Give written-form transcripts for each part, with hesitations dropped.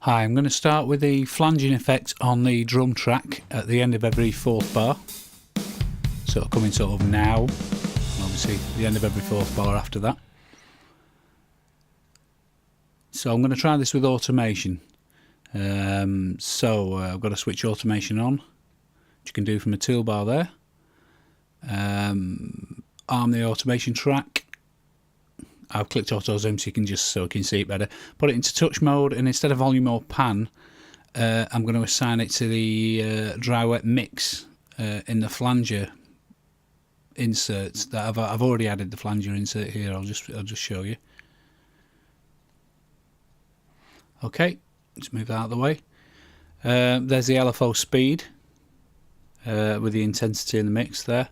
Hi, I'm going to start with the flanging effect on the drum track at the end of every fourth bar. So it'll come in sort of now, and obviously the end of every fourth bar after that. So I'm going to try this with automation. I've got to switch automation on, which you can do from a toolbar there. Arm the automation track. I've clicked auto zoom so you can see it better. Put it into touch mode, and instead of volume or pan, I'm going to assign it to the dry wet mix in the flanger inserts. That I've already added the flanger insert here. I'll just show you. Okay, let's move that out of the way. There's the LFO speed with the intensity in the mix there.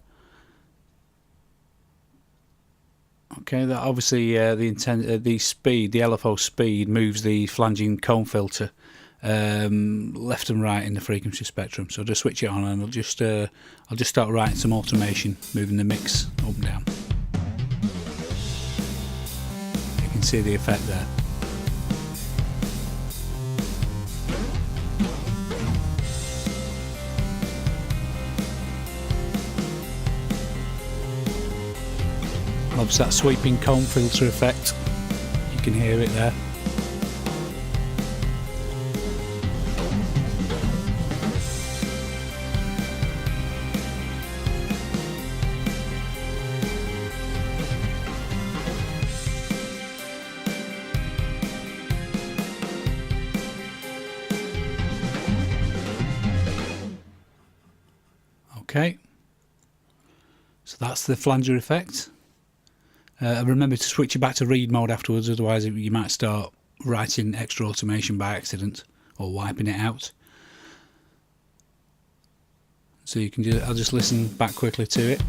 Okay, that obviously the speed, the LFO speed, moves the flanging cone filter left and right in the frequency spectrum. So I'll just switch it on, and I'll just start writing some automation, moving the mix up and down. You can see the effect there. Obviously that sweeping cone filter effect, you can hear it there. Okay, so that's the flanger effect. Remember to switch it back to read mode afterwards, otherwise you might start writing extra automation by accident or wiping it out. So you can I'll just listen back quickly to it.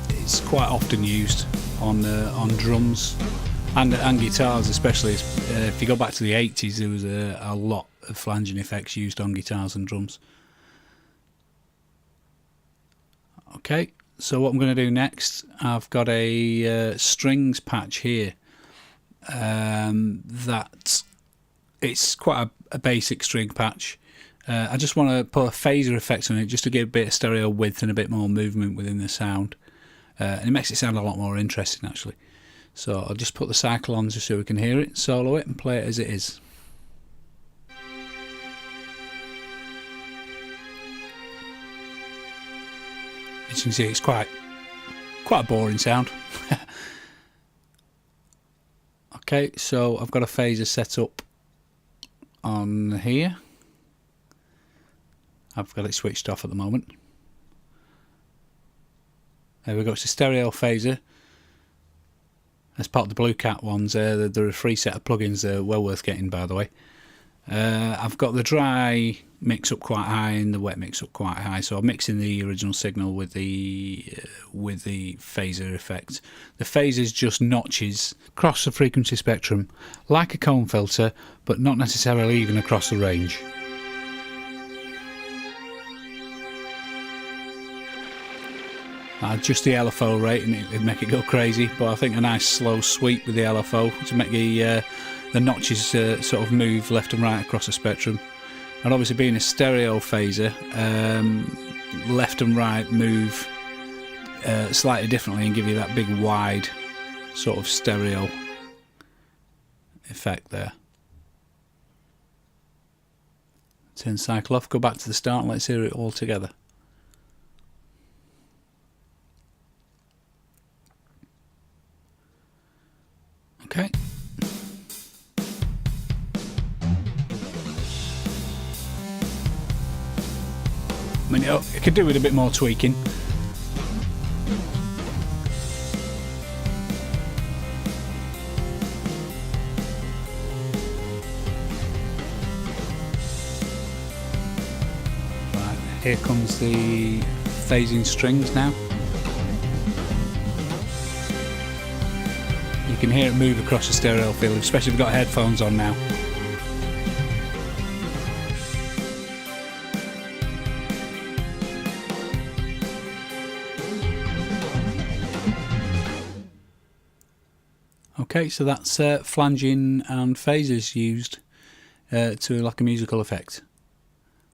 It's quite often used on drums and guitars, especially. If you go back to the 80s, there was a lot of flanging effects used on guitars and drums. Okay, so what I'm going to do next, I've got a strings patch here. That it's quite a basic string patch. I just want to put a phaser effect on it, just to give a bit of stereo width and a bit more movement within the sound. And it makes it sound a lot more interesting, actually. So I'll just put the cycle on just so we can hear it, solo it, and play it as it is. As you can see, it's quite a boring sound. Okay, so I've got a phaser set up on here. I've got it switched off at the moment. There we go, it's a stereo phaser. As part of the Blue Cat ones, they're a free set of plugins. They're well worth getting, by the way. I've got the dry mix up quite high and the wet mix up quite high, so I'm mixing the original signal with the phaser effect. The phaser is just notches across the frequency spectrum, like a cone filter, but not necessarily even across the range. Just the LFO rate, and it'd make it go crazy, but I think a nice slow sweep with the LFO to make the notches sort of move left and right across the spectrum. And obviously, being a stereo phaser, left and right move slightly differently and give you that big wide sort of stereo effect there. Turn cycle off, go back to the start, and let's hear it all together. Okay. I mean, I could do with a bit more tweaking. Right, here comes the phasing strings now. You can hear it move across the stereo field, especially if you've got headphones on now. Okay, so that's flanging and phasers used to like a musical effect.